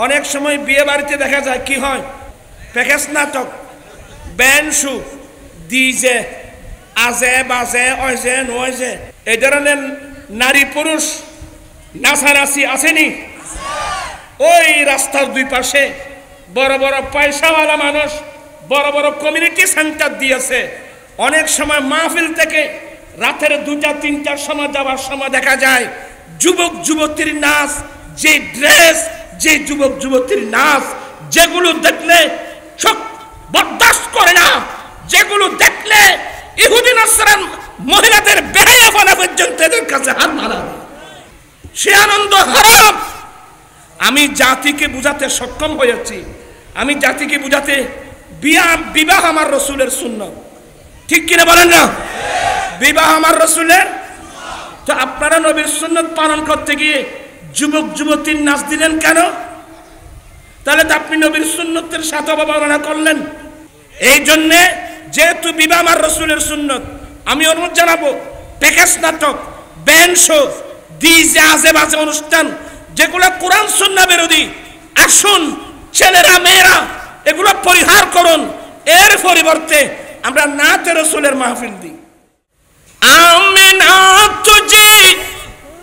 অনেক সময় বিয়ে বাড়িতে দেখা যায় কি হয়, প্যাকেজ নাটক, ব্যান্ড শু, ডিজে, আজে বাজে অজে নজে, এই ধরনের নারী পুরুষ নাচানাচি আসেনি? ওই রাস্তার দুই পাশে বড় বড় পয়সাওয়ালা মানুষ বড় বড় কমিউনিটি সেন্টার দিয়েছে। অনেক সময় মাহফিল থেকে রাতের 2টা-3টার সময় যাওয়ার সময় দেখা যায় যুবক যুবতীর নাচ, যে ড্রেস, যে যুবক যুবতীর নাচ, যেগুলো দেখলে চোখ বরদাস্ত করে না, যেগুলো দেখলে ইহুদি নাসরান মহিলাদের বেহায়াপনা পর্যন্ত এদের কাছে হাত মানাবে, সে আনন্দ হারাম। আমি জাতিকে বুঝাতে সক্ষম হয়েছি, আমি জাতিকে বুঝাতে বিবাহ আমার রসুলের সুন্নাত, ঠিক কিনা বলেন না? বিবাহ আমার রসুলের। তো আপনারা নবীর সুন্নাত পালন করতে গিয়ে যুবক যুবতীর নাচ দিলেন কেন? তাহলে তো আপনি নবীর সুন্নতের সাথে অবমাননা করলেন। এই জন্যে যেহেতু বিবাহ আমার রসুলের সুন্নত, আমি অনুরোধ জানাবো প্যাকেজ নাটক, ব্যান্ড শো, ডিজে, আজে বাজে অনুষ্ঠান যেগুলো কোরআন সুন্নাহ বিরোধী, আসুন ছেলেরা মেয়েরা এগুলো পরিহার করুন। এর পরিবর্তে আমরা নাতে রসুলের মাহফিল দিই। আমিনা তুঝে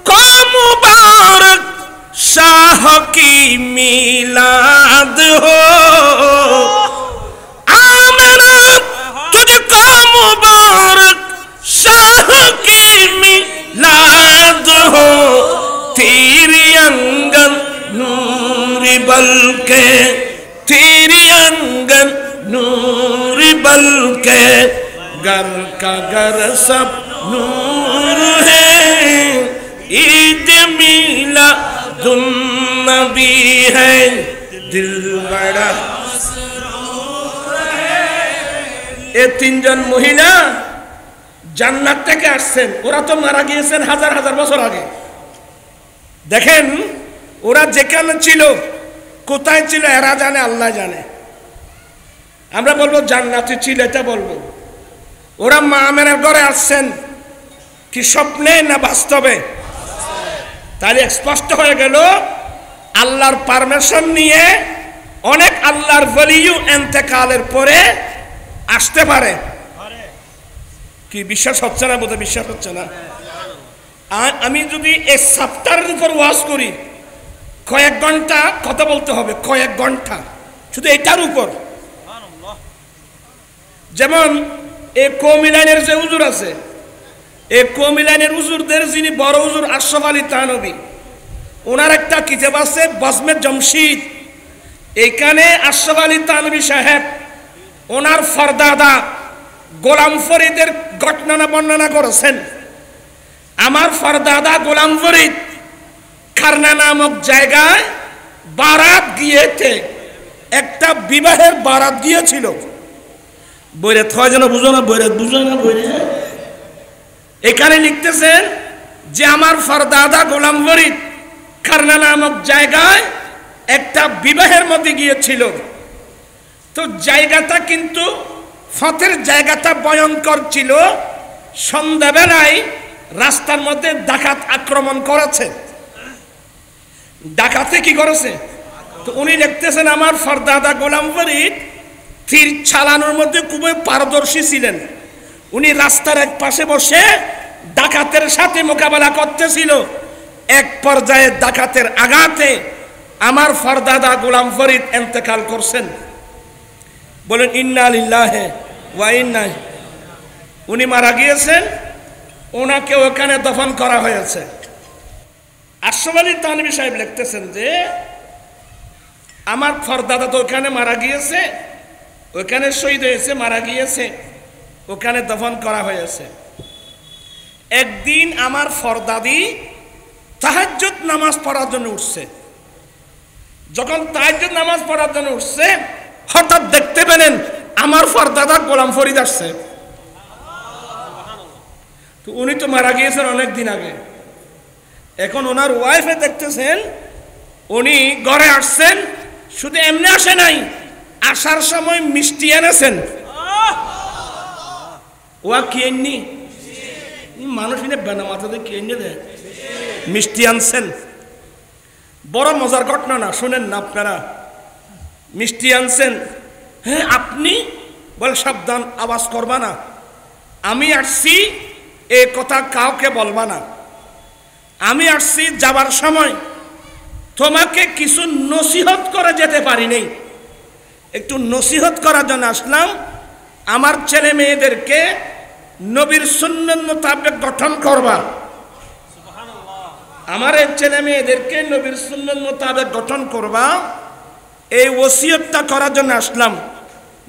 কো মুবারক শাহ কি মিলাদ হো, আমিনা তুঝে কো মুবারক শাহ কি মিলাদ হো, तेरी अंगन नूरी बलके, तेरी अंगन नूरी बलके, घर का घर सब नूर है, ईद मिलादुन नबी है, दिल बड़ा এই তিনজন মহিলা জান্নাত থেকে আসছেন। ওরা তো মারা গিয়েছেন হাজার হাজার বছর আগে। দেখেন ওরা যেখানে ছিল, কোথায় ছিল এরা জানে, আল্লাহ জানে। আমরা বলবো জান্নাতে ছিল, এটা বলবো। ওরা মা আমেনার ঘরে আসছেন কি স্বপ্নে না বাস্তবে? তাহলে স্পষ্ট হয়ে গেল আল্লাহর পারমিশন নিয়ে অনেক আল্লাহর ওলিও ইন্তেকালের পরে আসতে পারে। কি বিশ্বাস হচ্ছে না? বোধহয় বিশ্বাস হচ্ছে না। আমি যদি এই সাপ্তাহের উপর ওয়াজ করি, কয়েক ঘন্টা কথা বলতে হবে, কয়েক ঘন্টা শুধু এটার উপর। যেমন এই কৌমিলানের যে হুজুর আছে, এই কৌমিলানের হুজুরদের যিনি বড় হুজুর আশরাফ আলী থানভী, ওনার একটা কিতাব আছে বজমে জমশিদ। এইখানে আশরাফ আলী থানভী সাহেব ওনার ফরদাদা গোলাম ফরিদের ঘটনা বর্ণনা করেছেন। আমার ফরদাদা গোলাম ফরিদ খারনা নামক জায়গায় বারাত গিয়েছে, একটা বিবাহের বারাত গিয়েছিল। বৈরাত হয় যেন বুঝো না, বৈরাত বুঝো না, বৈরাত। এখানে লিখতেছেন যে আমার ফরদাদা গোলাম ফরিদ খারনা নামক জায়গায় একটা বিবাহের মধ্যে গিয়েছিল। তো জায়গাটা কিন্তু ফতের জায়গাটা ভয়ঙ্কর ছিল। সন্ধ্যাবেলায় রাস্তার মধ্যে ডাকাত আক্রমণ করেছে। ডাকাতে কি করেছে? তো উনি লিখতেছেন আমার ফরদাদা গোলাম ফরিদ তীর চালানোর মধ্যে খুবই পারদর্শী ছিলেন। উনি রাস্তার এক পাশে বসে ডাকাতের সাথে মোকাবেলা করতেছিল। এক পর্যায়ে ডাকাতের আঘাতে আমার ফরদাদা গোলাম ফরিদ ইন্তেকাল করছেন। বলেন ইন্না লিল্লাহি ওয়া ইন্না। উনি মারা গিয়েছেন, ওনাকে ওখানে দফন করা হয়েছে। আশরাফ আলী থানভী সাহেব লিখতেছেন যে আমার ফরদাদা তো ওখানে মারা গিয়েছে, ওখানে শহীদ হয়েছে, মারা গিয়েছে, ওখানে দফন করা হয়েছে। একদিন আমার ফরদাদি তাহাজ্জুদ নামাজ পড়ার জন্য উঠছে। যখন তাহাজ্জুদ নামাজ পড়ার জন্য উঠছে, হঠাৎ দেখতে পেলেন আমার ফরদাদা গোলাম ফরিদ আসছে। তো উনি তো মারা গিয়েছেন অনেক দিন আগে। এখন ওনার ওয়াইফে দেখতেছেন উনি ঘরে আসছেন, শুধু এমনি আসে নাই, আসার সময় মিষ্টি এনেছেন। ওয়া কি এমনি মানুষ বেনা মাথাতে কি এনে দেয়, মিষ্টি আনছেন। বড় মজার ঘটনা না, শুনেন না আপনারা। মিষ্টি আনছেন, হ্যাঁ আপনি বলে সাবধান, আওয়াজ করবা না, আমি আসছি এ কথা কাউকে বলবা না, আমি আসছি যাবার সময় তোমাকে কিছু নসিহত করে যেতে পারি নাই, একটু নসিহত করার জন্য আসলাম। আমার ছেলে মেয়েদেরকে নবীর সুন্নাত মোতাবেক গঠন করবা, আমার এই ছেলে মেয়েদেরকে নবীর সুন্নাত মোতাবেক গঠন করবা, এই ওসিয়তটা করার জন্য আসলাম।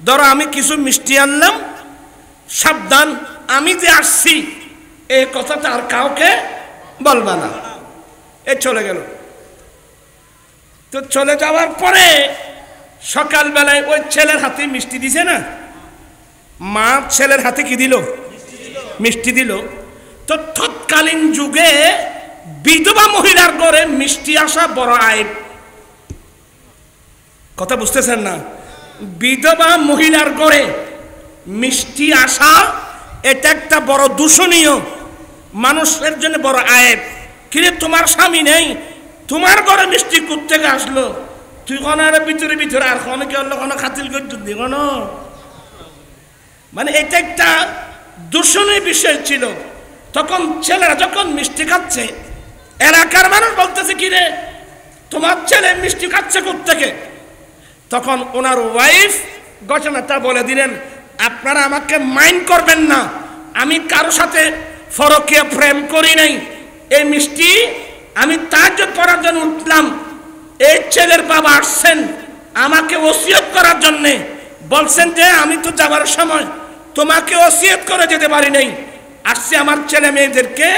ধরো আমি কিছু মিষ্টি আনলাম, সাবধান আমি যে আসছি এই কথাটা আর কাউকে বলবা না। এ চলে গেল। তো চলে যাওয়ার পরে সকালবেলায় ওই ছেলের হাতে মিষ্টি দিছে না, মা ছেলের হাতে কি দিল? মিষ্টি দিল। তো তৎকালীন যুগে বিধবা মহিলার ঘরে মিষ্টি আসা বড় আইব। কথা বুঝতেছেন না? বিধবা মহিলার ঘরে মিষ্টি আসা এটা একটা বড় দূষণীয়, মানুষের জন্য বড় আইব। কিরে তোমার স্বামী নেই, তোমার ঘরে মিষ্টি কোত্থেকে আসলো? তুই কোন ভিতরে ভিতরে আর কোনো কি হলো, কোনো খাতিল করতে দি কোনো, মানে এটা একটা দূষণীয় বিষয় ছিল। তখন ছেলেরা যখন মিষ্টি খাচ্ছে, এলাকার মানুষ বলতেছে কিরে তোমার ছেলে মিষ্টি খাচ্ছে কোত্থেকে? তখন ওনার ওয়াইফ ঘটনাটা বলে দিলেন, আপনারা আমাকে মাইন্ড করবেন না, আমি কারো সাথে ফরকিয়া প্রেম করি নাই, এই মিষ্টি আমি তাহাজ্জুদ পড়ার জন্য উঠলাম, এই ছেলের বাবা আসছেন আমাকে ওসিয়ত করার জন্যে, বলছেন যে আমি তো যাবার সময় তোমাকে ওসিয়ত করে যেতে পারি নাই, আসছি আমার ছেলে মেয়েদেরকে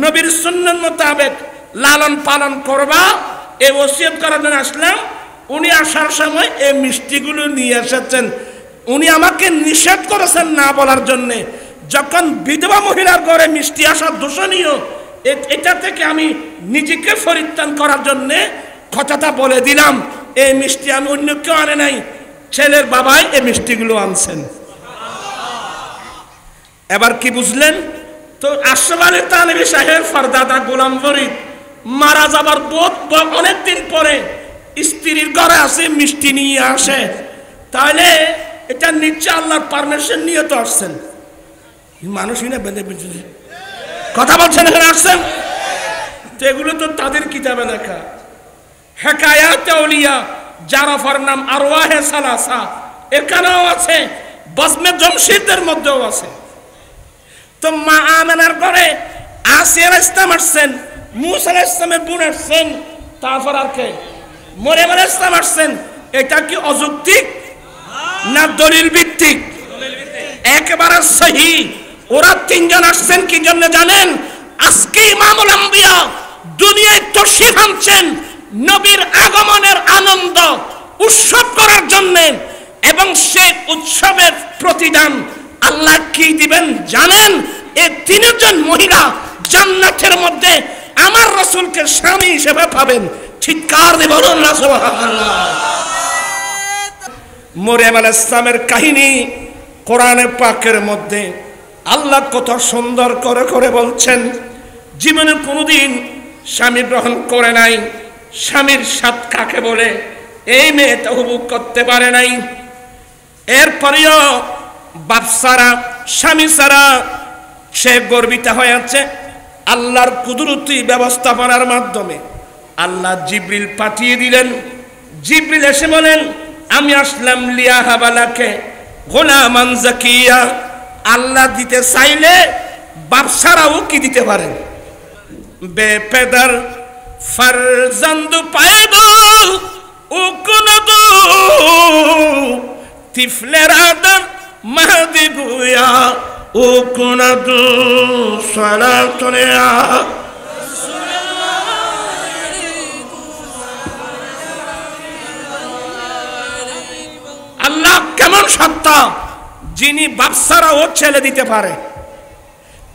নবীর সুন্নাত মোতাবেক লালন পালন করবা, এই ওসিয়ত করার জন্য আসলাম। উনি আসার সময় এই মিষ্টিগুলো নিয়ে এসেছেন, উনি আমাকে নিষেধ করেছেন না বলার জন্যে। যখন বিধবা মহিলার ঘরে মিষ্টি আসা দূষণীয়, এটা থেকে আমি নিজেকে পরিত্রাণ করার জন্যে কথাটা বলে দিলাম। এই মিষ্টি আমি অন্য কেউ আনে নাই, ছেলের বাবাই এই মিষ্টিগুলো আনছেন। এবার কি বুঝলেন? তো আশরাফ আলী থানভী সাহেব ফরদাদা গোলাম ফরিদ মারা যাবার অনেকদিন পরে স্ত্রীর ঘরে আসে মিষ্টি নিয়ে আসে, তাহলে এটা নিশ্চয় আল্লাহর পারমিশন নিয়ে তো আসছেন। মানুষই না বেঁধে বেঁধে কথা বলছেন, এখানে আসছেন। তো এগুলো তো তাদের কিতাবে লেখা। হেকায়াত আউলিয়া জারাফার নাম আরওয়াহে সালাসা, এখানেও আছে, বজমে জমশিদদের মধ্যেও আছে। তো মা আমেনার ঘরে আসিয়া ইসলাম আসছেন, মুসা আলাইহিস সালামের বোন আসছেন, তারপর আর কে? মরিয়ম আলাইহিস সালাম আসছেন। এটা কি অযৌক্তিক না দলিল ভিত্তিক? একেবারে সহি। ওরা তিনজন আসছেন কি জন্য জানেন? আজকে ইমামুল আম্বিয়া দুনিয়ায় তশরিফ আনছেন নবীর আগমনের আনন্দ উৎসব করার জন্য, এবং সে উৎসবের প্রতিদান আল্লাহ কি দিবেন জানেন? এই তিনজন মহিলা জান্নাতের মধ্যে আমার রাসূলকে স্বামী হিসেবে পাবেন। চিৎকার দিয়ে বলুন না সুবহানাল্লাহ। মরিয়ম আলাইহিস সালামের কাহিনী কোরআনে পাকের মধ্যে আল্লাহ কত সুন্দর করে করে বলছেন। জীবনে কোনোদিন স্বামী গ্রহণ করে নাই, স্বামীর স্বাদ কাকে বলে এই মেয়েটা উপভোগ করতে পারে নাই। এরপরেও বাপ সারা, স্বামী সারা সে গর্বিত হয়ে আছে। আল্লাহর কুদরতি ব্যবস্থাপনার মাধ্যমে আল্লাহ জিবরিল পাঠিয়ে দিলেন। জিবরিল এসে বলেন, আমি আসলাম লিয়াহাবালাকে গোলামান জাকিয়া। আল্লাহ দিতে চাইলে বাপ সারাও কি দিতে পারেন? বেপেদার ফারজান্দু পায়দো ও কোনদু তিফলের আদর মাহদি গুয়া ও কোনদু সালাতুনিয়া। আল্লাহ কেমন সত্তা, যিনি বাচ্চারাও ছেলে দিতে পারে,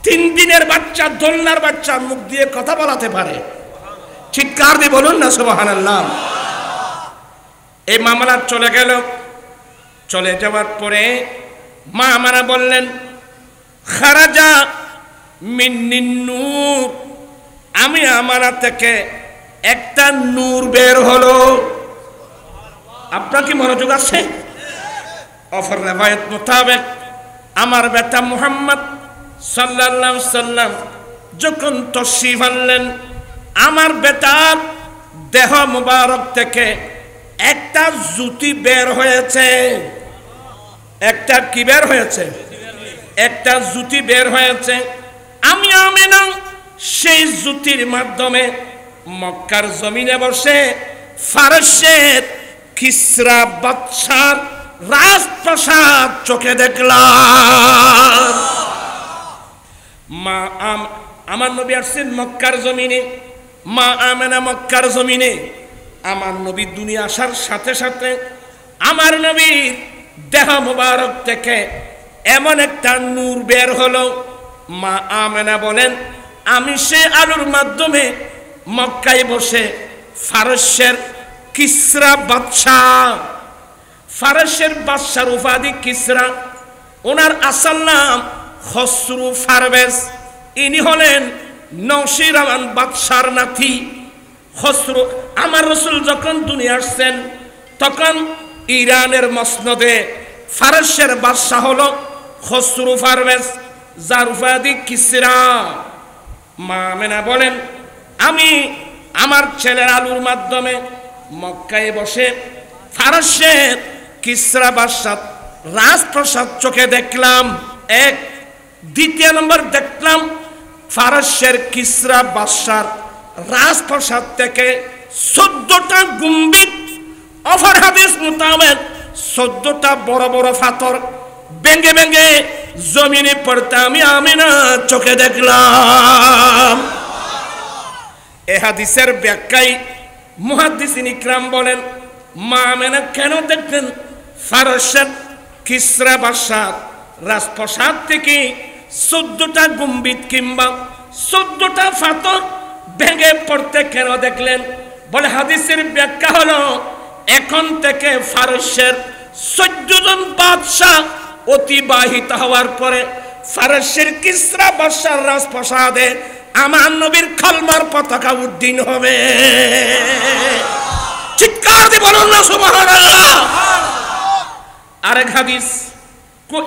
3 দিনের বাচ্চা, দোলনার বাচ্চা মুখ দিয়ে কথা বলাতে পারে। চিৎকার দিয়ে বলুন না সুবহানাল্লাহ। এই মামলা চলে গেল। চলে যাওয়ার পরে মা আমারা বললেন, খারাজা মিন্নিন নূর, আমি আমারা থেকে একটা নূর বের হলো। আপনার কি মনোযোগ আছে? অফর রেওয়ায়াত মোতাবেক আমার বেটা মুহাম্মদ সাল্লাল্লাহু আলাইহি সাল্লাম যখন তশরিফ আনলেন, আমার বেটার দেহ মুবারক থেকে একটা জুতি বের হয়েছে। একটা কি বের হয়েছে? একটা জুতি বের হয়েছে। আমি আমিনা সেই জুতির মাধ্যমে মক্কার জমিনে বসে ফারসের কিসরা বাদশার রাজপ্রাসাদ চোখে দেখলাম। আমার নবী আসছেন মক্কার জমিনে, মা আমেনা মক্কার জমিনে। আমার নবী দুনিয়া আসার সাথে সাথে আমার নবীর দেহ মুবারক থেকে এমন একটা নূর বের হলো। মা আমেনা বলেন, আমি সে আলোর মাধ্যমে মক্কায় বসে ফারসের কিসরা বাদশাহ, ফারসের বাদশার উপাধি কিসরা, ওনার আসল নাম খসরু পারভেজ। ইনি হলেন নওশিরওয়ান বাদশার নাতি খসরু। আমার রাসূল যখন দুনিয়া আসছেন তখন ইরানের মসনদে ফারসের বাদশা হলো খসরু পারভেজ, যার উপাধি কিসরা। মা আমেনা বলেন, আমি আমার ছেলের আলুর মাধ্যমে মক্কায় বসে ফারসের কিসরা বাদশার রাজপ্রাসাদ চোখে দেখলাম। এক। দ্বিতীয় নম্বর দেখলাম ফারসের কিসরা বাদশার রাজপ্রাসাদ থেকে 14টা গম্বুজ, অফর হাদিস মোতাবেক 14টা বড় বড় পাথর ভেঙে ভেঙে জমিনে পড়তে আমি আমিনা চোখে দেখলাম। এ হাদিসের ব্যাখ্যায় মুহাদ্দিসিন ইকরাম বলেন, মা আমেনা কেন দেখলেন ফারসের কিসরা বাদশার রাজপ্রাসাদ থেকে 14টা গম্বুজ কিংবা 14টা পাথর ভেঙে পড়তে কেন দেখলেন? বলে হাদিসের ব্যাখ্যা হলো, এখন থেকে ফারসের 14 জন বাদশাহ অতিবাহিত হওয়ার পরে ফারসের কিসরা বাদশার রাজপ্রাসাদে আমার নবীর খালমার পতাকা উড্ডীন হবে। চিৎকার দিয়ে বলুন না সুবহানাল্লাহ। আরেক হাদিস,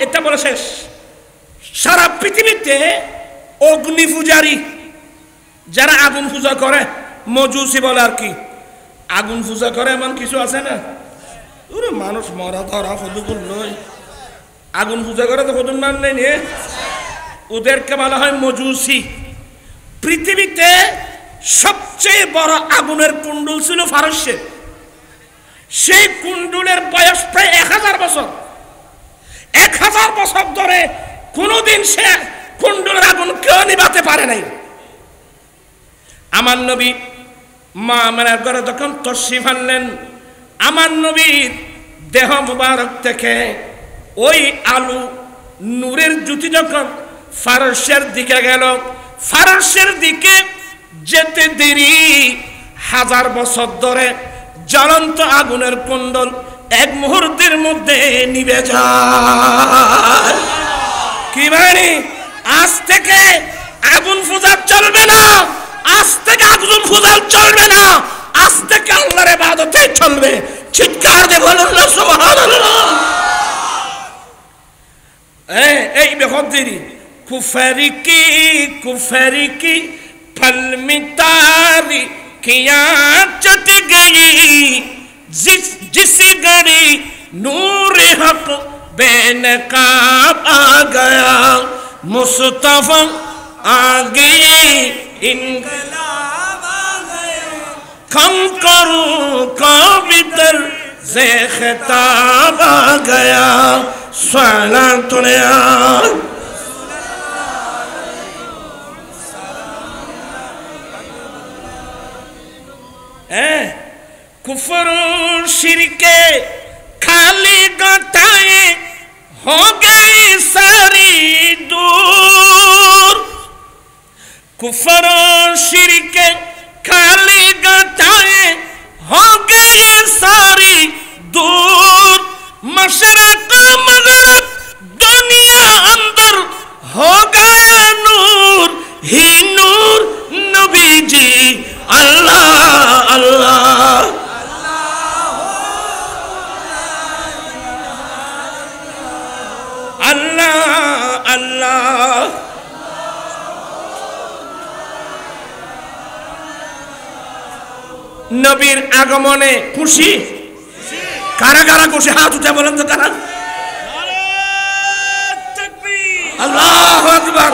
এটা বলে শেষ। সারা পৃথিবীতে অগ্নি পূজারী যারা আগুন পূজা করে, মজুসি বলে আর কি, আগুন পূজা করে এমন কিছু আছে না? ওরে মানুষ মরা ধরা হদুকুল নয়, আগুন পূজা করে তো হদুন মান নেই, ওদেরকে বলা হয় মজুসি। পৃথিবীতে সবচেয়ে বড় আগুনের কুণ্ডুল ছিল ফারসের। সেই কুণ্ডুলের বয়স প্রায় 1000 বছর। 1000 বছর ধরে কোনোদিন সে কুণ্ডুলের আগুন কেউ নিভাতে পারে নাই। আমার নবী মা আমেনার ঘরে যখন তশরিফ আনলেন, আমার নবীর দেহ মুবারক থেকে ওই আলু নূরের জ্যোতি যখন ফারসের দিকে গেল, ফারসের দিকে যেতে দেরি 1000 বছর ধরে জ্বলন্ত আগুনের কুণ্ডল এক মুহূর্তের মধ্যে নিভে যায়। কি মানে? আজ থেকে আগুন পূজা চলবে না, আজ থেকে আগুন পূজা চলবে না, আজ থেকে আল্লাহর ইবাদতে চলবে। চিৎকার দিয়ে বলুন না সুবহানাল্লাহ। এই বেখদ্দেরি कुफरी की फल में तारी किया चट गई, जिस घड़ी नूर हक बेनकाब आ गया, मुस्तफा आ गए इनकलाब आ गया, कम करूं काबितर से खिताब आ गया, सलातुल्लाह कुफर शिरके खाली गठाए हो गई सारी दूर, कुफर शिरके खाली गठाए हो गई सारी दूर, मशरक मगरब दुनिया अंदर हो गया नूर ही नूर, नबी जी अल्लाह আল্লাহ। নবীর আগমনে খুশি? কারা কারা খুশি? হাত উঠে বলেন তো কারা? আল্লাহু আকবার।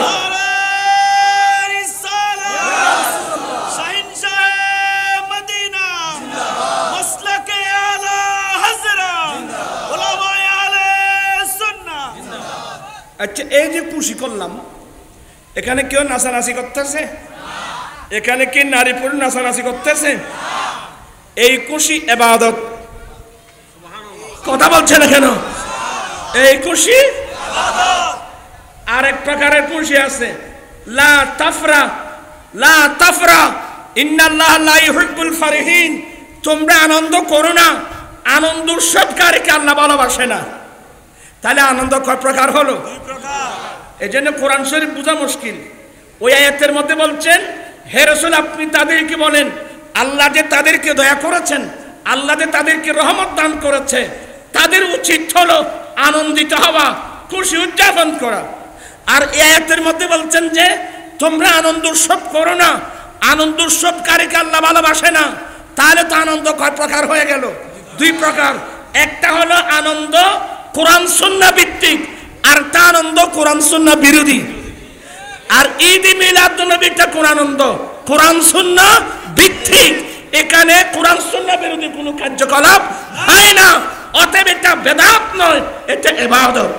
আচ্ছা, এই যে খুশি করলাম, এখানে কেউ নাচানাচি করতেছে? এখানে কি নারী পুরুষ নাচানাচি করতেছে? এই খুশি ইবাদত। কথা বলছে না কেন? এই খুশি ইবাদত। আরেক প্রকারের খুশি আছে, লা তাফরা, লা তাফরা ইন্নাল্লাহা লা ইউহিব্বুল ফারিহিন। তোমরা আনন্দ করো না, আনন্দ উৎসবকারীকে আল্লাহ ভালোবাসে না। তাহলে আনন্দ কয় প্রকার হলো? দুই প্রকার। এজন্য কোরআন শরীফ বোঝা মুশকিল। ওই আয়াতের মধ্যে বলছেন, হে রাসূল আপনি তাদেরকে বলেন আল্লাহ যে তাদেরকে দয়া করেছেন, আল্লাহ যে তাদেরকে রহমত দান করেছে, তাদের উচিত হলো আনন্দিত হওয়া, খুশি উদযাপন করা। আর এই আয়াতের মধ্যে বলছেন যে তোমরা আনন্দ উৎসব করো না, আনন্দ উৎসবকারীকে আল্লাহ ভালোবাসে না। তাহলে তো আনন্দ কয় প্রকার হয়ে গেল? দুই প্রকার। একটা হলো আনন্দ কোরআন সুন্নাহ ভিত্তিক, আর তা আনন্দ কোরআন সুন্নাহ বিরোধী। আর ঈদ মিলাদুন্নবীটা কোন আনন্দ? কোরআন সুন্নাহ ভিত্তিক। এখানে কোরআন সুন্নাহ বিরোধী কোনো কার্যকলাপ হয় না। অতএব এটা বেদাত নয়, এটা ইবাদত,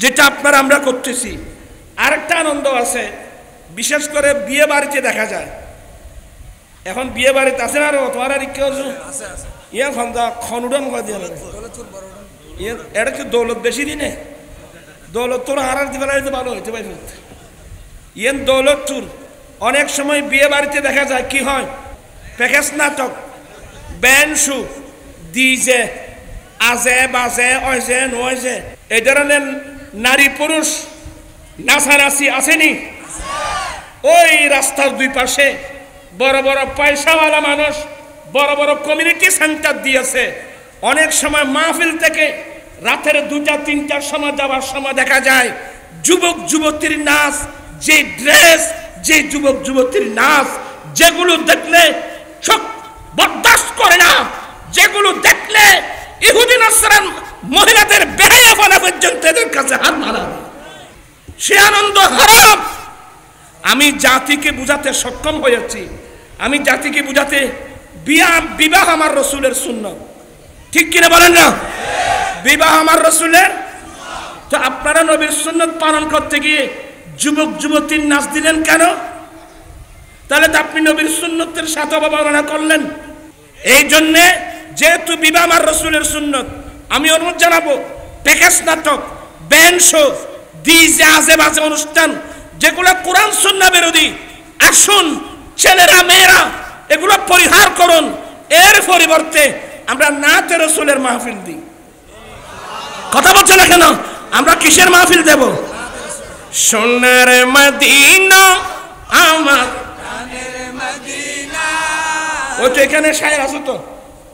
যেটা আপনারা আমরা করতেছি। আরেকটা আনন্দ আছে, বিশেষ করে বিয়ে বাড়িতে দেখা যায়। এখন বিয়ে বাড়িতে আছে না? তোমার আর কেউ ইয়ে খনুডন দিয়ে এটা কি দৌলত বেশি দিনে? দৌলত তোর আর দিতে ভালো হইতে পারি। ইয়েন দৌলত চুর অনেক সময় বিয়ে বাড়িতে দেখা যায় কি হয়, প্যাকেজ নাটক, ব্যান্ড শু, ডিজে, আজে বাজে, অজে নজে, এই ধরনের নারী পুরুষ নাচানাচি আসেনি? ওই রাস্তার দুই পাশে বড় বড় পয়সাওয়ালা মানুষ বড় বড় কমিউনিটি সেন্টার দিয়েছে। অনেক সময় মাহফিল থেকে রাতের 2টা-3টার সময় যাওয়ার সময় দেখা যায় যুবক যুবতীর নাচ, যে ড্রেস, যে যুবক যুবতীর নাচ, যেগুলো দেখলে চোখ বরদাস্ত করে না, যেগুলো দেখলে ইহুদি নাসরান মহিলাদের বেহায়াপনা পর্যন্ত এদের কাছে হাত মানাবে, সে আনন্দ হারাম। আমি জাতিকে বুঝাতে সক্ষম হয়েছি, আমি জাতিকে বুঝাতে বিবাহ আমার রসুলের সুন্নাত, ঠিক কিনা বলেন না? বিবাহ আমার রসুলের। তো আপনারা নবীর সুন্নাত পালন করতে গিয়ে যুবক যুবতীর নাচ দিলেন কেন? তাহলে তো আপনি নবীর সুন্নতের সাথে অবমাননা করলেন। এই জন্যে যেহেতু বিবাহ আমার রসুলের সুন্নত, আমি অনুরোধ জানাবো প্যাকেজ নাটক, ব্যান্ড শো, ডিজে, আজে বাজে অনুষ্ঠান যেগুলো কোরআন সুন্নাহ বিরোধী, আসুন ছেলেরা মেয়েরা এগুলো পরিহার করুন। এর পরিবর্তে আমরা নাতে রসুলের মাহফিল দিই। কথা বলছে না কেন? আমরা কিসের মাহফিল দেব? সোনার মদিনা আমার প্রাণের মদিনা। ওই তো এখানে শায়ের আছে, তো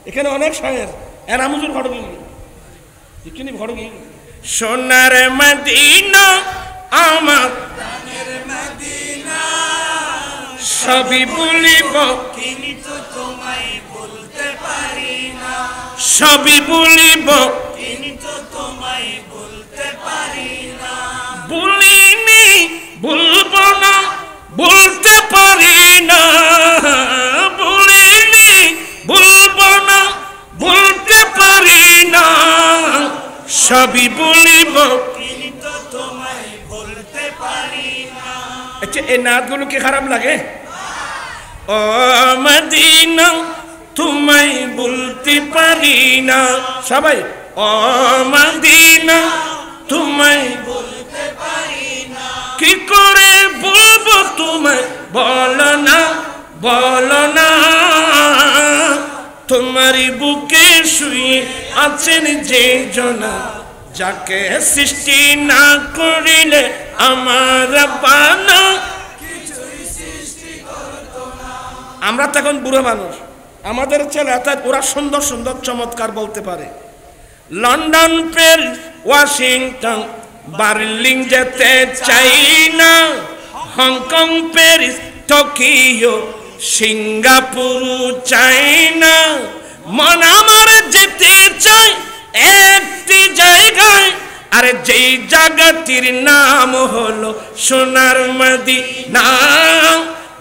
এখানে অনেক শায়ের। এরামুজুর ঘটকি এখানে ঘটকি, সোনার মদিনা আমার প্রাণের মদিনা, সবই বলিব কিন্তু তোমায় বলতে পারি না, সবই বলিব কিন্তু তোমায় বলতে পারি না, বলিনি বলবো না বলতে পারি না, বলিনি বলবো না বলতে পারি না, সবই বলিব কিন্তু তোমায় বলতে পারি না। আচ্ছা, এই নাচগুলো কি খারাপ লাগে? ও মদিনা তোমায় বলতে পারি না, সবাই ও মদিনা তোমায় বলতে পারি না, কি করে বলবো তোমায়, বলো না বলো না, তোমারই বুকে শুয়ে আছেন যে জনা, যাকে সৃষ্টি না করিলে আমার বানা কিছুই সৃষ্টি করত না। আমরা তো এখন বুড়ো মানুষ, আমাদের ছেলে ওরা সুন্দর সুন্দর চমৎকার বলতে পারে। লন্ডন, প্যারিস, ওয়াশিংটন, বার্লিন যেতে চাই না, হংকং প্যারিস টোকিও সিঙ্গাপুর চাই না, মন আমার যেতে চাই একটি জায়গায়, আরে যেই জায়গাটির নাম হলো সোনার মদিনা,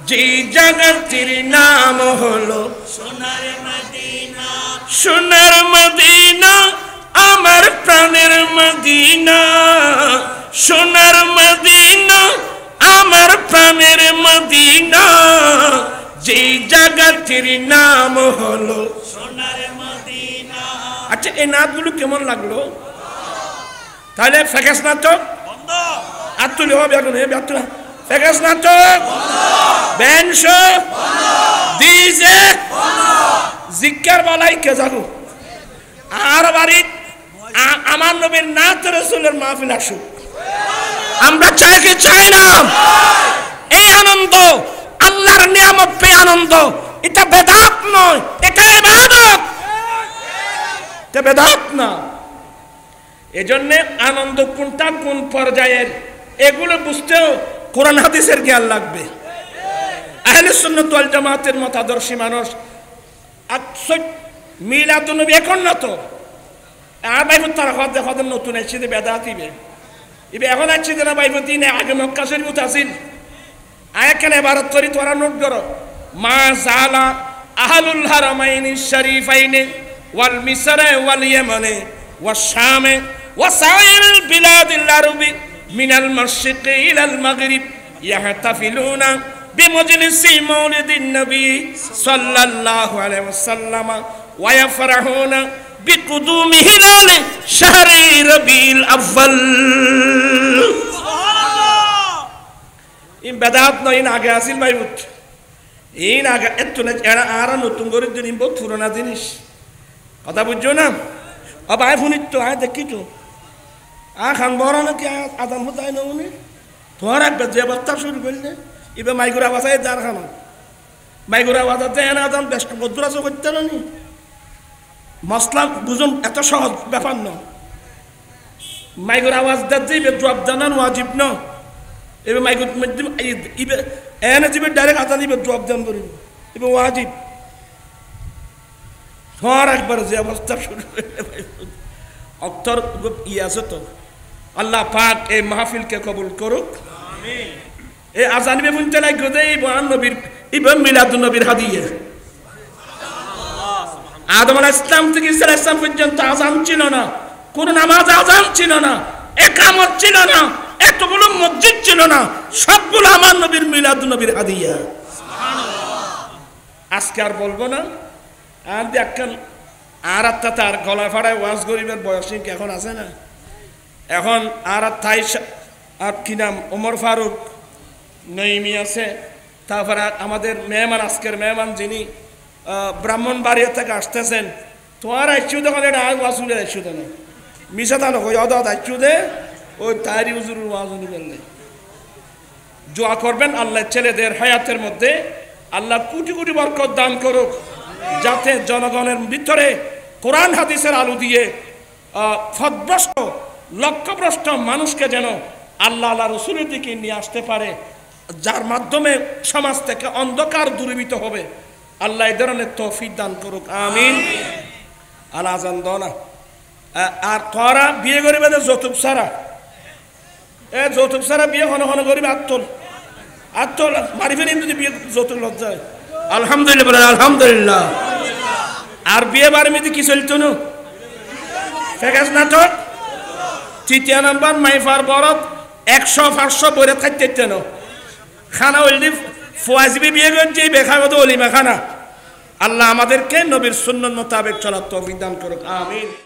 যেই জায়গাটির নাম হলো সোনার মদিনা, সোনার মদিনা আমার প্রাণের মদিনা, সোনার মদিনা আমার প্রাণের মদিনা, যেই জায়গাটির নাম হলো সোনার মদিনা। আচ্ছা এই নাচগুলো কেমন লাগলো? তাহলে ফেকাস নাটক আর তুলে হবে এখন, ফেকাস নাটক ব্যান্ড শো ডিজে জিক্কার বলাই কে যাবো, আর বাড়ি আমার নবীর নাত রাসূলের মাহফিল আসুক। আমরা চাই কি চাই না? এই আনন্দ আল্লাহর নিয়ামত পেয়ে আনন্দ, এটা বেদাত নয়, এটা ইবাদত, এটা বেদাত না। এজন্য আনন্দ কোনটা কোন পর্যায়ের এগুলো বুঝতেও কোরআন হাদিসের জ্ঞান লাগবে। আহলে সুন্নাত ওয়াল জামাতের মতাদর্শী মানুষ মিলাদুন নবী এখন না তো আর ভাই তারা হদ নতুন এসে বেদাত ইবে ইবে এখন আসছে না ভাই দিনে আগে মক্কা শরীফ আসিল আয়াকালে ভারত করি তোরা নোট করো, মা জালা আহলুল হারামাইনি শরীফাইনি ওয়াল মিসরে ওয়াল ইয়ামানে ওয়াস শামে ওয়া সাইরিল বিলাদিল আরবি মিনাল মাশরিকি ইলাল মাগরিব ইয়াহতাফিলুনা বিমজলিসি মাউলিদিন নবী সাল্লাল্লাহু আলাইহি ওয়াসাল্লাম ওয়া ইয়াফরাহুনা বিকুদুমি হিলাল শাহরি রবিউল আউয়াল। ইন বেদাত নয়, ইন আগে আসিল ভাই উঠ, ইন আগে এত না এরা আর নতুন করে দিন বহুত পুরোনা জিনিস কথা বুঝছো না। আয় শুনিত তো আয় দেখি তো খান বড় নাকি আদাম হতাই না উনি তোমার একবার যে বার্তা শুরু করলে এবার মাইগুর আওয়াজ আয় যার খানো মাইগুর আওয়াজ আছে এনে আদাম বেশ বদুরাজ করতে নি মশলা বুঝুন এত সহজ ব্যাপার ন। মাইগুর আওয়াজ দিয়ে এবার জবাব জানান ওয়াজিব ন, এবার মাইগুর এনে যাবে ডাইরেক্ট আদান এবার জবাব দান করিব এবার ওয়াজিব তোমার একবার যে অবস্থা শুরু করলে অক্তর আছে তো। আল্লাহ পাক এই মাহফিলকে কবুল করুক। এই আজানিবে বুনতে লাগবে যে এই মহান নবীর ইবাম মিলাদুন নবীর হাদিয়া। আদম আলাইহিস সালাম থেকে ঈসা আলাইহিস সালাম পর্যন্ত আজান ছিল না, কোন নামাজ আজান ছিল না, ইকামত ছিল না, এতগুলো মসজিদ ছিল না, সবগুলো আমার নবীর মিলাদুন নবীর হাদিয়া। সুবহানাল্লাহ। আজকে আর বলবো না, আর দেখেন আর আত্মা তার গলা ফাড়ায় ওয়াজ গরিবের বয়স এখন আছে না, এখন আর তাই আর কি নাম ওমর ফারুক নঈমি আছে, তারপরে আমাদের মেহমান আজকের মেহমান যিনি ব্রাহ্মণবাড়িয়া থেকে আসতেছেন, তোমার আইসু দেখুন এটা আর ওয়াজ শুনে আইসু দেন মিশা তা নয় অদাত আইসু দে ওই তারি হুজুরের ওয়াজ উনি বললেন। দোয়া করবেন আল্লাহ ছেলেদের হায়াতের মধ্যে আল্লাহ কোটি কোটি বরকত দান করুক, যাতে জনগণের ভিতরে কোরআন হাদিসের আলো দিয়ে ফদভ্রষ্ট লক্ষ্যভ্রষ্ট মানুষকে যেন আল্লাহ আল্লাহ রসুলের দিকে নিয়ে আসতে পারে, যার মাধ্যমে সমাজ থেকে অন্ধকার দূরীভূত হবে। আল্লাহ এই ধরনের তৌফিক দান করুক, আমিন। আল্লাহ আজান দাও না। আর তোরা বিয়ে করিবে যৌতুক সারা, যৌতুক সারা বিয়ে ঘন ঘন করিবে আত্মল আত্মল মারি ফেলি যদি বিয়ে যৌতুক লজ্জায় আলহামদুলিল্লাহ আলহামদুলিল্লাহ। আর বিয়ে বাড়ি মেয়েতে কি চলতো না ফেকাস নাটক তৃতীয় নাম্বার মাইফার বরত 100-500 বইরে থাকতে না খানা ওইলি ফোয়াজিবি বিয়ে করছে বেখাগত অলিমা খানা। আল্লাহ আমাদেরকে নবীর সুন্নাত মোতাবেক চলার তৌফিক দান করুক, আমিন।